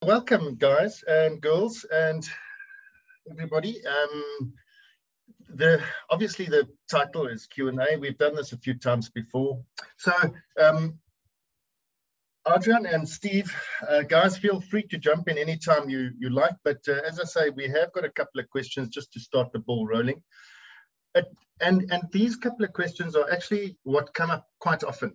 welcome, guys and girls and everybody. Obviously the title is Q&A. We've done this a few times before. So Adrian and Steve, guys, feel free to jump in anytime you like. But as I say, we have got a couple of questions just to start the ball rolling. And these couple of questions are actually what come up quite often.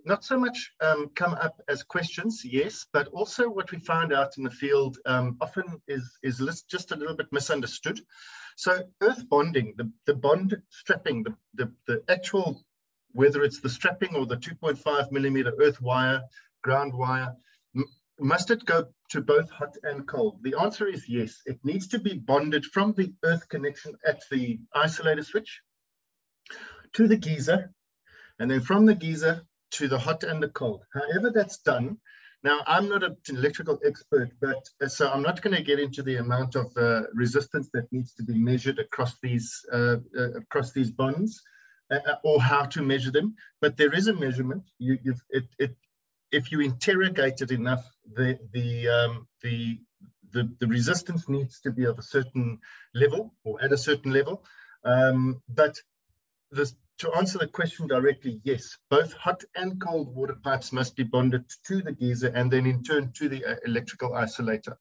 Not so much come up as questions, yes, but also what we find out in the field often is just a little bit misunderstood. So earth bonding, the bond strapping, the actual, whether it's the strapping or the 2.5 millimeter earth wire, ground wire, must it go to both hot and cold? The answer is yes. It needs to be bonded from the earth connection at the isolator switch to the geyser, and then from the geyser to the hot and the cold. However that's done, now I'm not an electrical expert, but so I'm not going to get into the amount of resistance that needs to be measured across these bonds or how to measure them. But there is a measurement. If you interrogate it enough, the resistance needs to be of a certain level or at a certain level. But to answer the question directly, yes, both hot and cold water pipes must be bonded to the geyser and then in turn to the electrical isolator.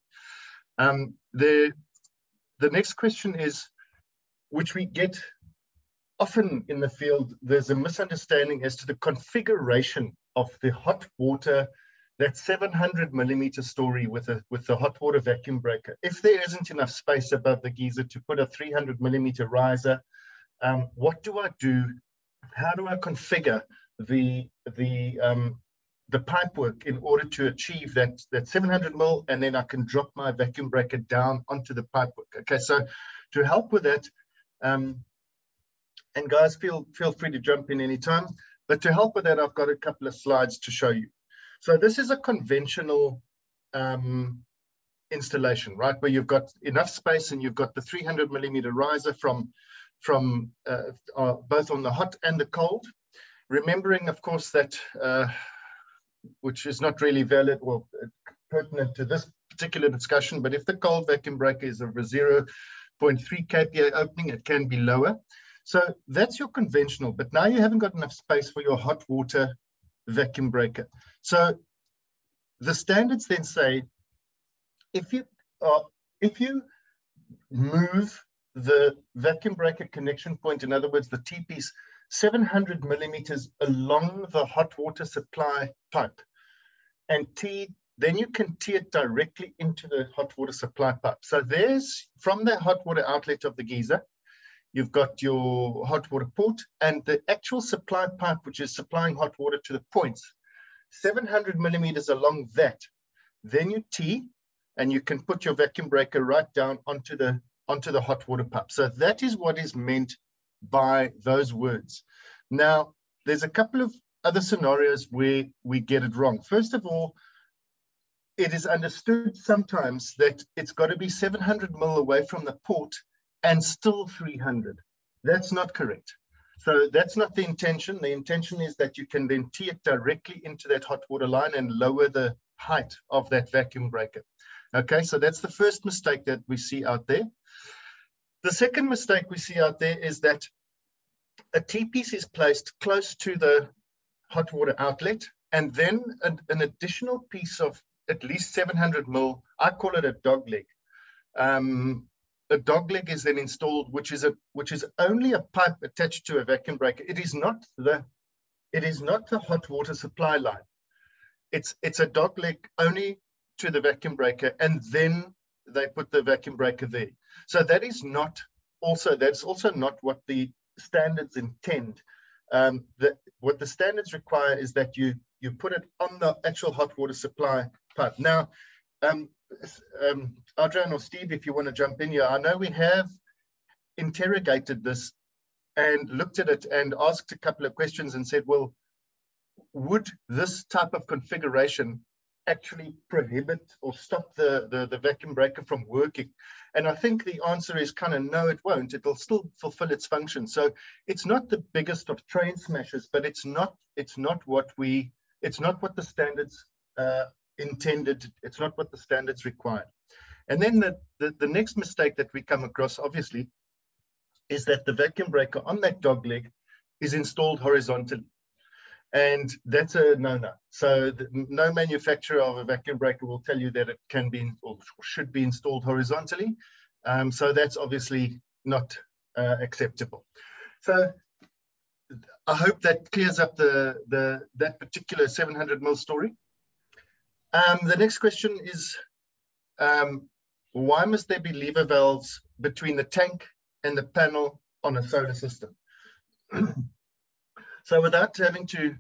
The next question is, which we get often in the field, there's a misunderstanding as to the configuration of the hot water, that 700 millimeter story with the hot water vacuum breaker. If there isn't enough space above the geyser to put a 300 millimeter riser, what do I do? How do I configure the pipe work in order to achieve that 700 mil, and then I can drop my vacuum breaker down onto the pipe work? Okay, so to help with that, and guys, feel free to jump in anytime. But to help with that, I've got a couple of slides to show you. So this is a conventional installation, right, where you've got enough space and you've got the 300 millimeter riser from both on the hot and the cold. Remembering, of course, that which is not really valid or pertinent to this particular discussion, but if the cold vacuum breaker is of a 0.3 kPa opening, it can be lower. So that's your conventional, but now you haven't got enough space for your hot water vacuum breaker. So the standards then say, if you move the vacuum breaker connection point, in other words, the T-piece, 700 millimeters along the hot water supply pipe, and then you can tee it directly into the hot water supply pipe. So there's, from the hot water outlet of the geyser, you've got your hot water port and the actual supply pipe, which is supplying hot water to the points, 700 millimeters along that. Then you tee, and you can put your vacuum breaker right down onto the hot water pipe. So that is what is meant by those words. Now, there's a couple of other scenarios where we get it wrong. First of all, it is understood sometimes that it's got to be 700 mil away from the port and still 300. That's not correct. So that's not the intention. The intention is that you can then tee it directly into that hot water line and lower the height of that vacuum breaker. Okay, so that's the first mistake that we see out there. The second mistake we see out there is that a T-piece is placed close to the hot water outlet, and then an additional piece of at least 700 mil, I call it a dog leg. A dog leg is then installed, which is only a pipe attached to a vacuum breaker. It is not the hot water supply line. It's a dog leg only to the vacuum breaker, and then they put the vacuum breaker there. So that's also not what the standards intend. What the standards require is that you put it on the actual hot water supply pipe. Now, Adrian or Steve, if you want to jump in here, I know we have interrogated this and looked at it and asked a couple of questions and said, well, would this type of configuration actually prohibit or stop the vacuum breaker from working? And I think the answer is kind of no, it won't. It'll still fulfill its function. So it's not the biggest of train smashes, but it's not what the standards intended, it's not what the standards require. And then the next mistake that we come across, obviously, is that the vacuum breaker on that dog leg is installed horizontally. And that's a no-no. So no manufacturer of a vacuum breaker will tell you that it can be or should be installed horizontally. So that's obviously not acceptable. So I hope that clears up that particular 700 mil story. The next question is, why must there be lever valves between the tank and the panel on a solar system? So without having to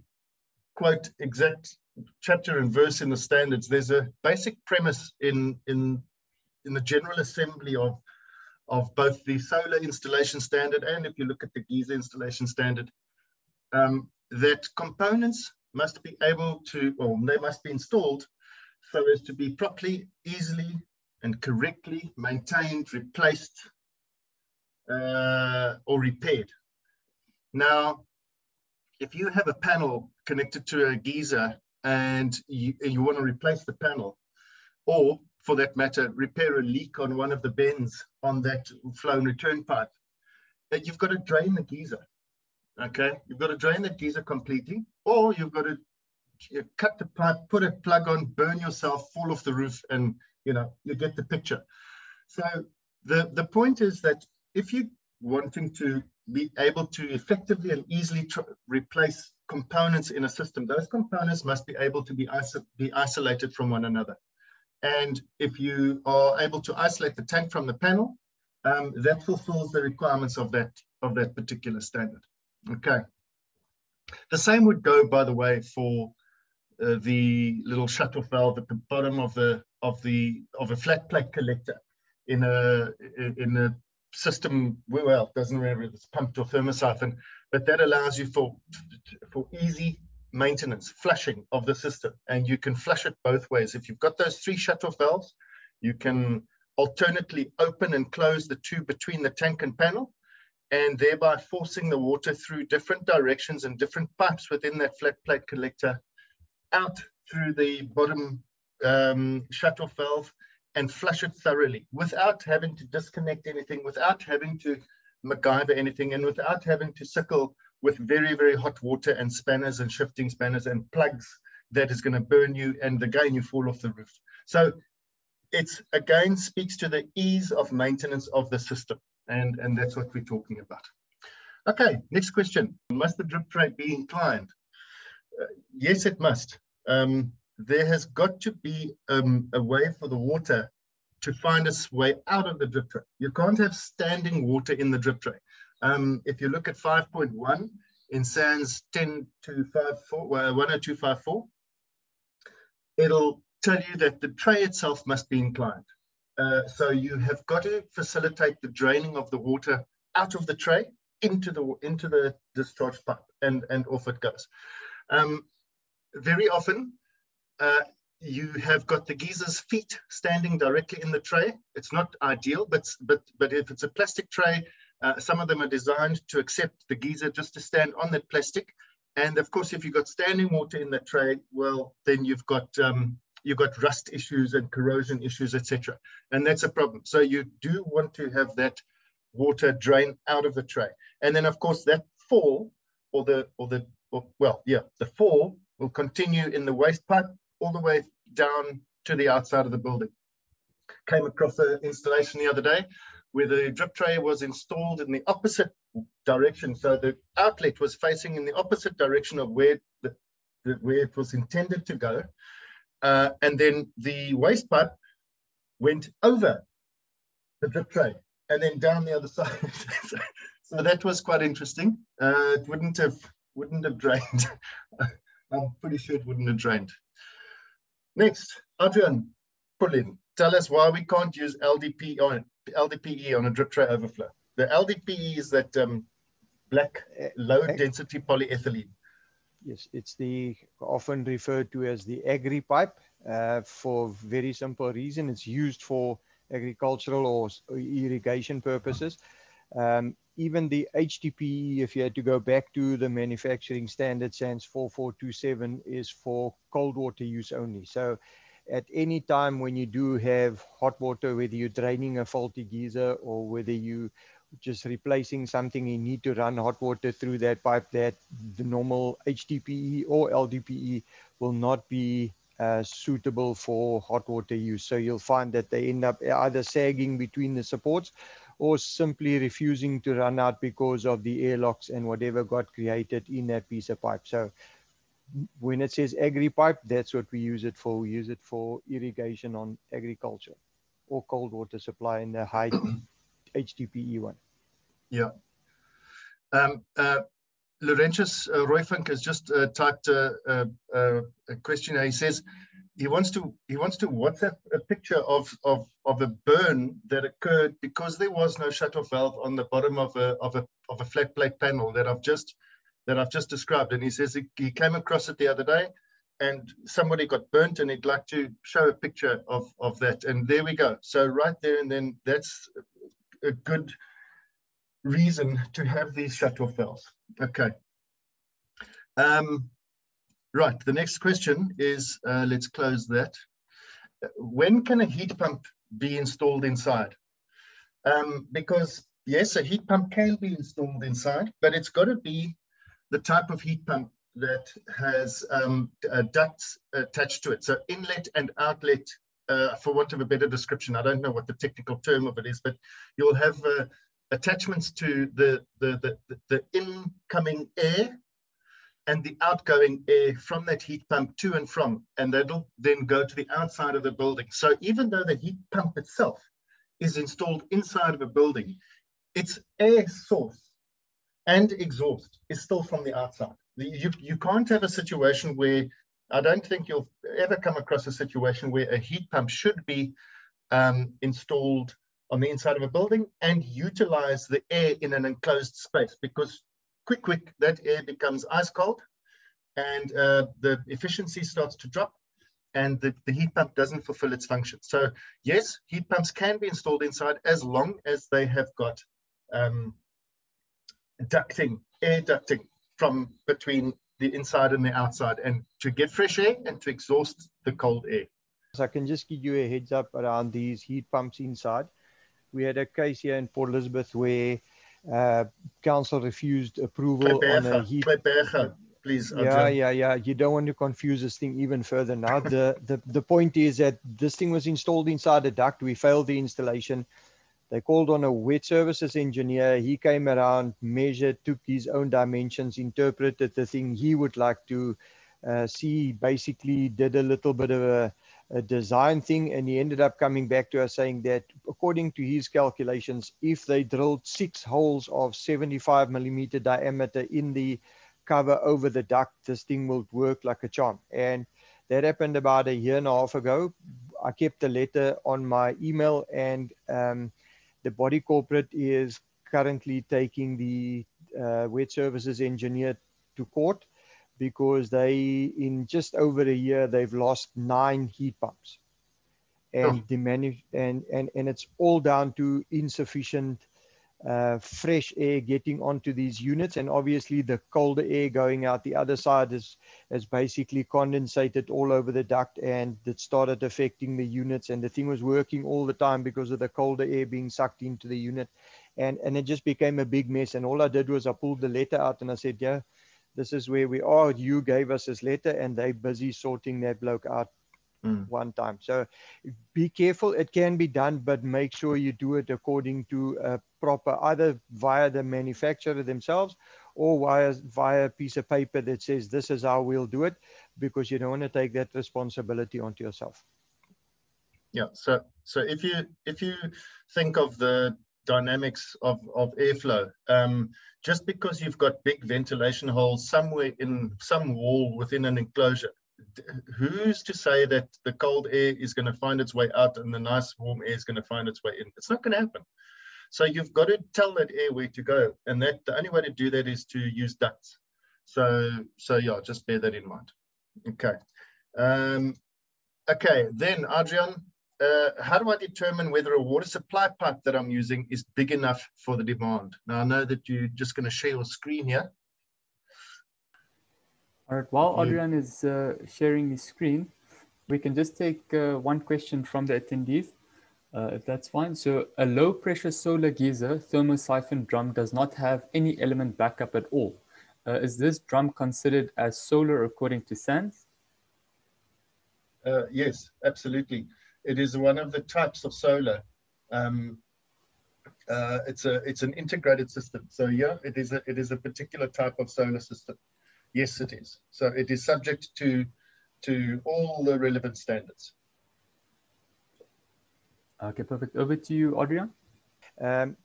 quote exact chapter and verse in the standards, there's a basic premise in the general assembly of both the solar installation standard and if you look at the geyser installation standard, that components must be able to, or they must be installed so as to be properly, easily, and correctly maintained, replaced, or repaired. Now, if you have a panel connected to a geyser and you want to replace the panel, or for that matter, repair a leak on one of the bends on that flow and return pipe, that you've got to drain the geyser. Okay, you've got to drain the geyser completely, or you've got to cut the pipe, put a plug on, burn yourself, fall off the roof, and you get the picture. So the point is that if you're wanting to be able to effectively and easily replace components in a system, those components must be able to be isolated from one another. And if you are able to isolate the tank from the panel, that fulfills the requirements of that particular standard. Okay. The same would go, by the way, for the little shut-off valve at the bottom of a flat plate collector in a system. Well, it doesn't matter if it's pumped or thermosiphon, but that allows you for easy maintenance, flushing of the system, and you can flush it both ways. If you've got those 3 shut-off valves, you can alternately open and close the tube between the tank and panel, and thereby forcing the water through different directions and different pipes within that flat plate collector out through the bottom shut-off valve and flush it thoroughly without having to disconnect anything, without having to MacGyver anything, and without having to sickle with very, very hot water and spanners and shifting spanners and plugs that is going to burn you, and again, you fall off the roof. So it's, again, speaks to the ease of maintenance of the system, and that's what we're talking about. Okay, next question. Must the drip tray be inclined? Yes, it must. There has got to be a way for the water to find its way out of the drip tray. You can't have standing water in the drip tray. If you look at 5.1 in SANS 10254, it'll tell you that the tray itself must be inclined. So you have got to facilitate the draining of the water out of the tray into the discharge pipe, and off it goes. Very often, you have got the geezer's feet standing directly in the tray. It's not ideal, but if it's a plastic tray, some of them are designed to accept the geyser just to stand on that plastic. And of course, if you've got standing water in that tray, well, then you've got rust issues and corrosion issues, etc. And that's a problem. So you do want to have that water drain out of the tray. And then, of course, that fall the fall will continue in the waste pipe all the way down to the outside of the building. Came across an installation the other day where the drip tray was installed in the opposite direction. So the outlet was facing in the opposite direction of where it was intended to go. And then the waste pipe went over the drip tray and then down the other side. So that was quite interesting. It wouldn't have drained. I'm pretty sure it wouldn't have drained. Next, Adrian Pullin, tell us why we can't use LDPE on a drip tray overflow. The LDPE is that black low-density polyethylene. Yes, it's the often referred to as the agri pipe for very simple reason. It's used for agricultural or irrigation purposes. Even the HDPE, if you had to go back to the manufacturing standard SANS 4427, is for cold water use only. So at any time when you do have hot water, whether you're draining a faulty geyser or whether you just replacing something, you need to run hot water through that pipe, that the normal HDPE or LDPE will not be suitable for hot water use. So you'll find that they end up either sagging between the supports or simply refusing to run out because of the airlocks and whatever got created in that piece of pipe. So when it says agri pipe, that's what we use it for. We use it for irrigation on agriculture or cold water supply in the high HDPE one. Yeah. Laurentius Royfink has just typed a question. He says he wants to WhatsApp a picture of a burn that occurred because there was no shutoff valve on the bottom of a flat plate panel that I've just described. And he says he came across it the other day, and somebody got burnt, and he'd like to show a picture of that. And there we go. So right there and then, that's a good reason to have these shutoff valves. Okay. Right. The next question is, let's close that. When can a heat pump be installed inside? Because yes, a heat pump can be installed inside, but it's got to be the type of heat pump that has ducts attached to it. So inlet and outlet, for want of a better description, I don't know what the technical term of it is, but you'll have attachments to the incoming air and the outgoing air from that heat pump to and from, and that'll then go to the outside of the building. So even though the heat pump itself is installed inside of a building, its air source and exhaust is still from the outside. You can't have a situation where, I don't think you'll ever come across a situation where a heat pump should be installed on the inside of a building and utilize the air in an enclosed space, because quick, that air becomes ice cold and the efficiency starts to drop and the heat pump doesn't fulfill its function. So yes, heat pumps can be installed inside as long as they have got air ducting from between the inside and the outside, and to get fresh air and to exhaust the cold air. So I can just give you a heads up around these heat pumps inside. We had a case here in Port Elizabeth where council refused approval on a heat. Please. Yeah. You don't want to confuse this thing even further now. The point is that this thing was installed inside a duct. We failed the installation. They called on a wet services engineer. He came around, measured, took his own dimensions, interpreted the thing he would like to see, basically did a little bit of a design thing, and he ended up coming back to us saying that according to his calculations, if they drilled 6 holes of 75 millimeter diameter in the cover over the duct, this thing will work like a charm. And that happened about a year and a half ago. I kept the letter on my email, and the body corporate is currently taking the wet services engineer to court because they, in just over a year, they've lost 9 heat pumps. And and it's all down to insufficient fresh air getting onto these units, and obviously the colder air going out the other side has basically condensated all over the duct, and it started affecting the units, and the thing was working all the time because of the colder air being sucked into the unit, and it just became a big mess. And all I did was I pulled the letter out and I said, yeah, this is where we are. You gave us this letter, and they're busy sorting that bloke out one time. So be careful. It can be done, but make sure you do it according to a proper, either via the manufacturer themselves or via a piece of paper that says this is how we'll do it, because you don't want to take that responsibility onto yourself. Yeah. So if you think of the dynamics of airflow, just because you've got big ventilation holes somewhere in some wall within an enclosure, who's to say that the cold air is going to find its way out and the nice warm air is going to find its way in? It's not going to happen. So you've got to tell that air where to go, and that the only way to do that is to use ducts. So yeah, just bear that in mind. Okay. Okay, then Adrian, how do I determine whether a water supply pipe that I'm using is big enough for the demand? Now I know that you're just going to share your screen here. All right, while Adrian is sharing his screen, We can just take one question from the attendees, if that's fine. So a low pressure solar geyser thermosiphon drum does not have any element backup at all. Is this drum considered as solar according to SANS? Yes, absolutely. It is one of the types of solar. It's an integrated system. So yeah, it is a particular type of solar system. Yes, it is. So it is subject to all the relevant standards. Okay, perfect. Over to you, Adrian.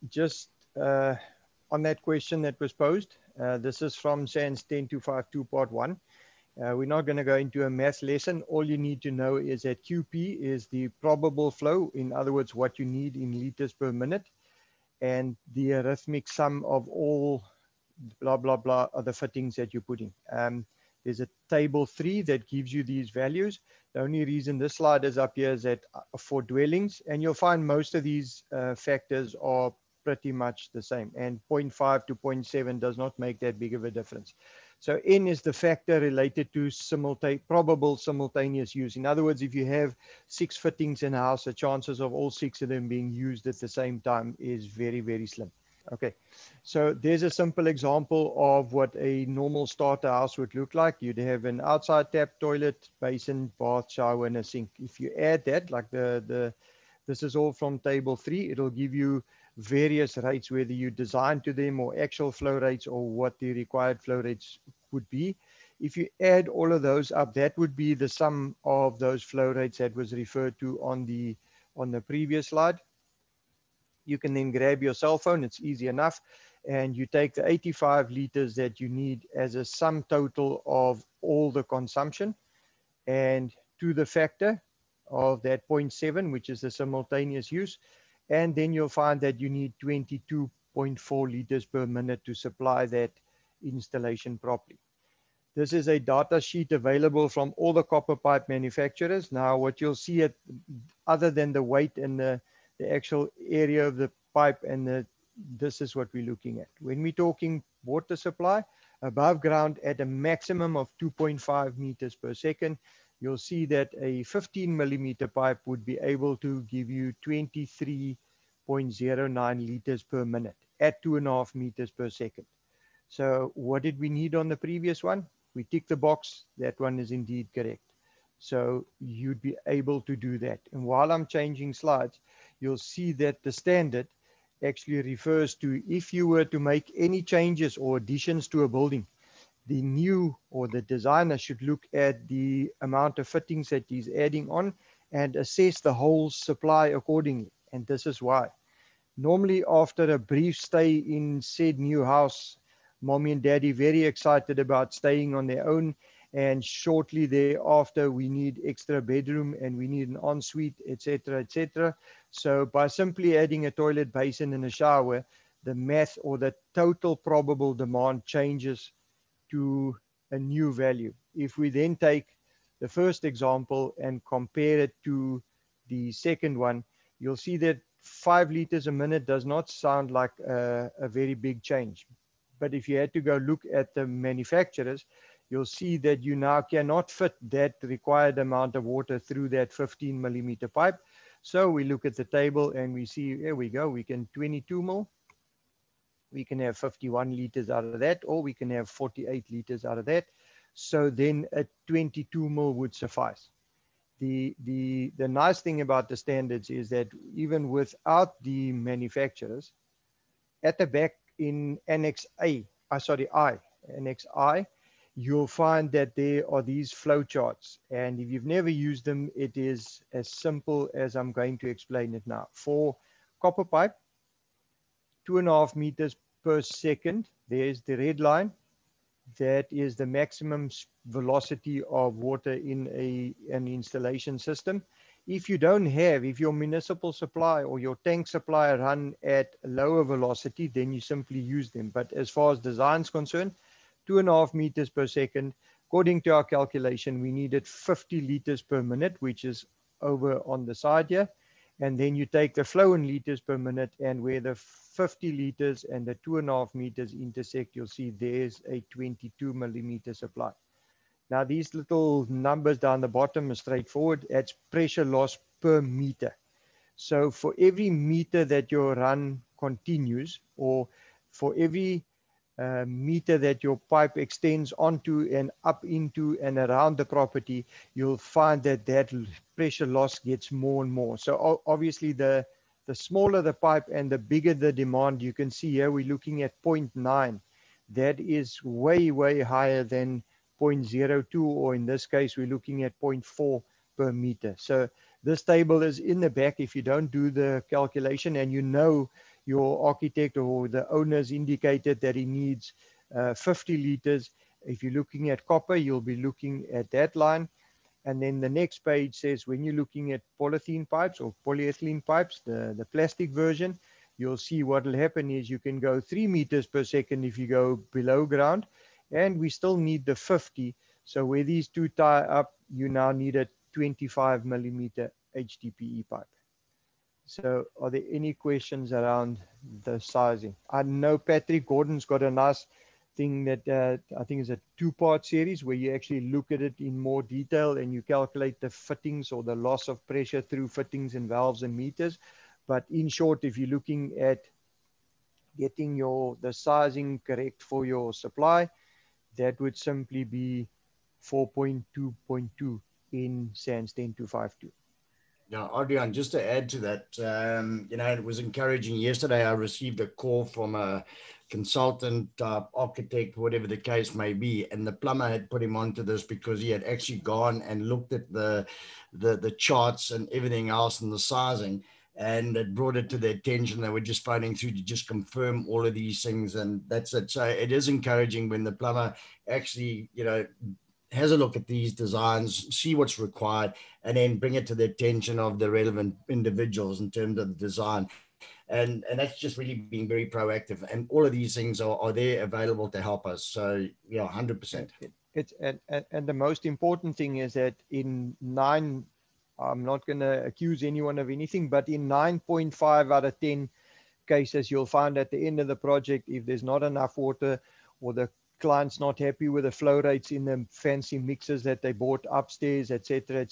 Just on that question that was posed, this is from SANS 10252 part 1. We're not going to go into a math lesson. All you need to know is that QP is the probable flow, in other words, what you need in liters per minute, and the arithmetic sum of all blah, blah, blah other fittings that you're putting. There's a table 3 that gives you these values. The only reason this slide is up here is that for dwellings, and you'll find most of these factors are pretty much the same, and 0.5 to 0.7 does not make that big of a difference. So N is the factor related to probable simultaneous use. In other words, if you have 6 fittings in a house, the chances of all 6 of them being used at the same time is very, very slim. Okay, so there's a simple example of what a normal starter house would look like. You'd have an outside tap, toilet, basin, bath, shower, and a sink. If you add that, like this is all from table 3, it'll give you various rates, whether you design to them or actual flow rates or what the required flow rates would be. If you add all of those up, that would be the sum of those flow rates that was referred to on the previous slide. You can then grab your cell phone, it's easy enough, and you take the 85 liters that you need as a sum total of all the consumption, and to the factor of that 0.7, which is the simultaneous use, and then you'll find that you need 22.4 liters per minute to supply that installation properly. This is a data sheet available from all the copper pipe manufacturers. Now, what you'll see, other than the weight and the actual area of the pipe, and this is what we're looking at. When we're talking water supply, above ground at a maximum of 2.5 meters per second, you'll see that a 15 millimeter pipe would be able to give you 23.09 liters per minute at 2.5 meters per second. So what did we need on the previous one? We tick the box, that one is indeed correct. So you'd be able to do that. And while I'm changing slides, you'll see that the standard actually refers to if you were to make any changes or additions to a building, the new or the designer should look at the amount of fittings that he's adding on and assess the whole supply accordingly. And this is why. Normally, after a brief stay in said new house, mommy and daddy very excited about staying on their own, and shortly thereafter we need extra bedroom and we need an ensuite, etc., etc. So by simply adding a toilet, basin and a shower, the math or the total probable demand changes to a new value. If we then take the first example and compare it to the second one, you'll see that 5 liters a minute does not sound like a very big change. But if you had to go look at the manufacturers, you'll see that you now cannot fit that required amount of water through that 15 millimeter pipe. So we look at the table and we see, there we go, we can 22 mil. We can have 51 liters out of that, or we can have 48 liters out of that. So then a 22 mil would suffice. The nice thing about the standards is that even without the manufacturers, at the back in Annex Annex I, you'll find that there are these flow charts. And if you've never used them, it is as simple as I'm going to explain it now. For copper pipe, 2.5 meters per second, there's the red line. That is the maximum velocity of water in an installation system. If you don't have, if your municipal supply or your tank supply run at lower velocity, then you simply use them. But as far as design is concerned, 2.5 meters per second, according to our calculation, we needed 50 liters per minute, which is over on the side here. And then you take the flow in liters per minute, and where the 50 liters and the 2.5 meters intersect, you'll see there's a 22 millimeter supply. Now, these little numbers down the bottom are straightforward. That's pressure loss per meter. So for every meter that your run continues, or for every meter that your pipe extends onto and up into and around the property, you'll find that that pressure loss gets more and more. So obviously the smaller the pipe and the bigger the demand, you can see here we're looking at 0.9. That is way, way higher than 0.02, or in this case, we're looking at 0.4 per meter. So this table is in the back if you don't do the calculation and you know your architect or the owners indicated that he needs 50 liters. If you're looking at copper, you'll be looking at that line. And then the next page says when you're looking at polythene pipes or polyethylene pipes, the plastic version, you'll see what will happen is you can go 3 meters per second if you go below ground. And we still need the 50. So where these two tie up, you now need a 25 millimeter HDPE pipe. So are there any questions around the sizing? I know Patrick Gordon's got a nice thing that I think is a 2-part series where you actually look at it in more detail and you calculate the fittings or the loss of pressure through fittings and valves and meters. But in short, if you're looking at getting the sizing correct for your supply, that would simply be 4.2.2 in SANS 10252. Yeah, Adrian, just to add to that, it was encouraging. Yesterday, I received a call from a consultant, architect, whatever the case may be, and the plumber had put him onto this because he had actually gone and looked at the charts and everything else and the sizing, and it brought it to their attention. They were just phoning through to just confirm all of these things, and that's it. So it is encouraging when the plumber actually, has a look at these designs, see what's required, and then bring it to the attention of the relevant individuals in terms of the design. And that's just really being very proactive. And all of these things are there available to help us. So, 100%. And the most important thing is that in 9, I'm not going to accuse anyone of anything, but in 9.5 out of 10 cases, you'll find at the end of the project, if there's not enough water or the client's not happy with the flow rates in the fancy mixers that they bought upstairs, etc.,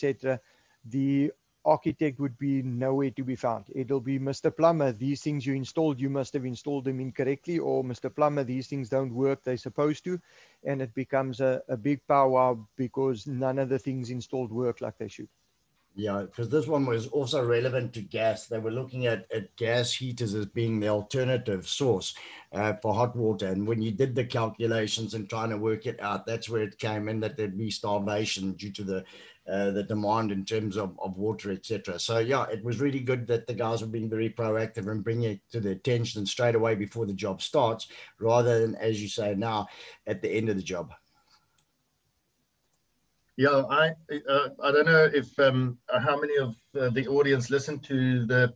the architect would be nowhere to be found. It'll be, Mr. Plumber, these things you installed, you must have installed them incorrectly, or Mr. Plumber, these things don't work, they're supposed to, and it becomes a big powwow because none of the things installed work like they should. Yeah, because this one was also relevant to gas. They were looking at gas heaters as being the alternative source for hot water. And when you did the calculations and trying to work it out, that's where it came in that there'd be starvation due to the demand in terms of water, etc. So, yeah, it was really good that the guys were being very proactive and bringing it to the attention straight away before the job starts, rather than, as you say now, at the end of the job. Yeah, I don't know if how many of the audience listen to the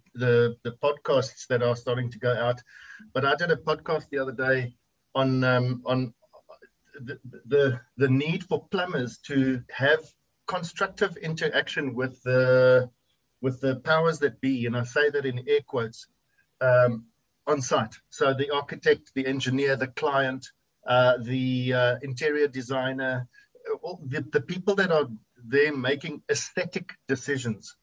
podcasts that are starting to go out, but I did a podcast the other day on the need for plumbers to have constructive interaction with the powers that be, and I say that in air quotes, on site. So the architect, the engineer, the client, the interior designer. The people that are there making aesthetic decisions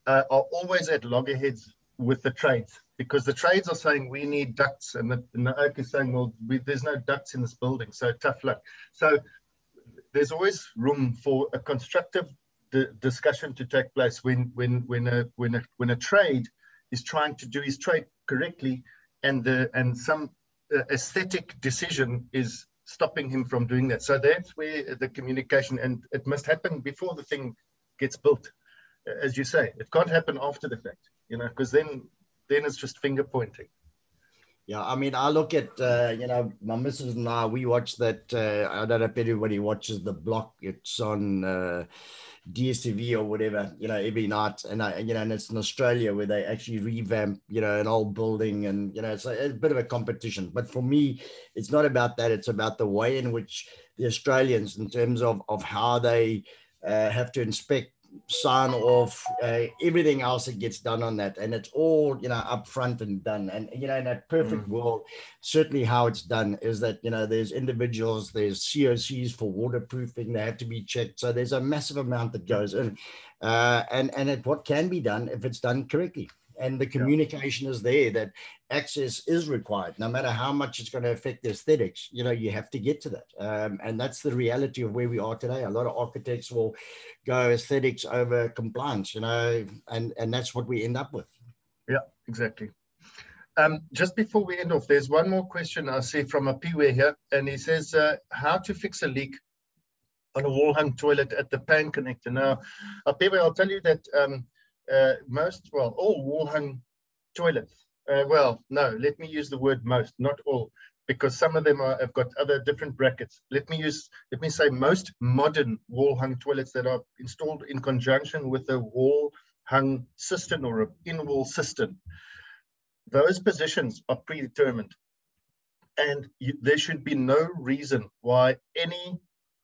are always at loggerheads with the trades, because the trades are saying we need ducts, and the oak is saying, well, there's no ducts in this building, so tough luck. So there's always room for a constructive discussion to take place when a trade is trying to do his trade correctly, and some aesthetic decision is stopping him from doing that. So that's where the communication, and it must happen before the thing gets built. As you say, it can't happen after the fact, because then it's just finger pointing. Yeah, I mean, I look at, my missus and I, we watch that, I don't know if everybody watches The Block. It's on DSTV or whatever, every night. And, and it's in Australia where they actually revamp, an old building, and, it's a bit of a competition. But for me, it's not about that. It's about the way in which the Australians, in terms of how they have to inspect sign off, everything else that gets done on that, and it's all, you know, upfront and done. And, you know, in a perfect world, certainly how it's done is that, you know, there's individuals, there's COCs for waterproofing, they have to be checked. So there's a massive amount that goes in, and what can be done if it's done correctly. And the communication is there that access is required, no matter how much it's going to affect the aesthetics. You know, you have to get to that. And that's the reality of where we are today. A lot of architects will go aesthetics over compliance, you know, and that's what we end up with. Yeah, exactly. Just before we end off, there's one more question I see from a Piwe here, and he says, how to fix a leak on a wall-hung toilet at the pan connector. Now, Piwe, I'll tell you that all wall-hung toilets, let me use the word most, not all, because some of them have got other different brackets. Let me say most modern wall-hung toilets that are installed in conjunction with a wall-hung cistern or an in-wall cistern. Those positions are predetermined, and there should be no reason why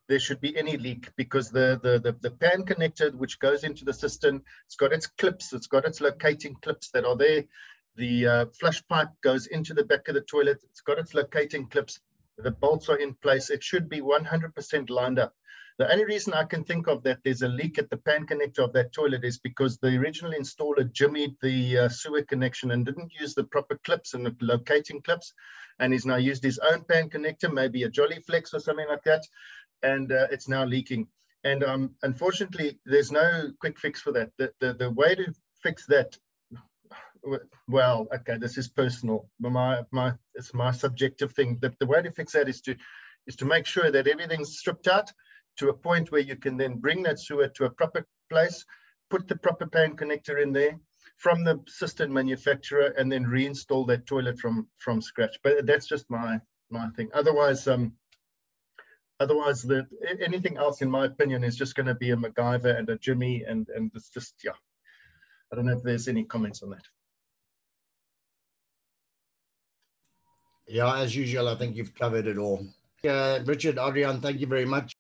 there should be any leak, because the pan connector which goes into the cistern, it's got its clips, it's got its locating clips that are there. The flush pipe goes into the back of the toilet, it's got its locating clips, the bolts are in place, it should be 100% lined up. The only reason I can think of that there's a leak at the pan connector of that toilet is because the original installer jimmied the sewer connection and didn't use the proper clips and the locating clips, and he's now used his own pan connector, maybe a Jolly Flex or something like that, and it's now leaking. And unfortunately, there's no quick fix for that. The way to fix that, well, okay, this is personal. It's my subjective thing. The way to fix that is to make sure that everything's stripped out to a point where you can then bring that sewer to a proper place, put the proper pan connector in there from the cistern manufacturer, and then reinstall that toilet from scratch. But that's just my thing. Otherwise, anything else, in my opinion, is just going to be a MacGyver and a Jimmy, and it's just, yeah. I don't know if there's any comments on that. Yeah, as usual, I think you've covered it all. Richard, Adrian, thank you very much.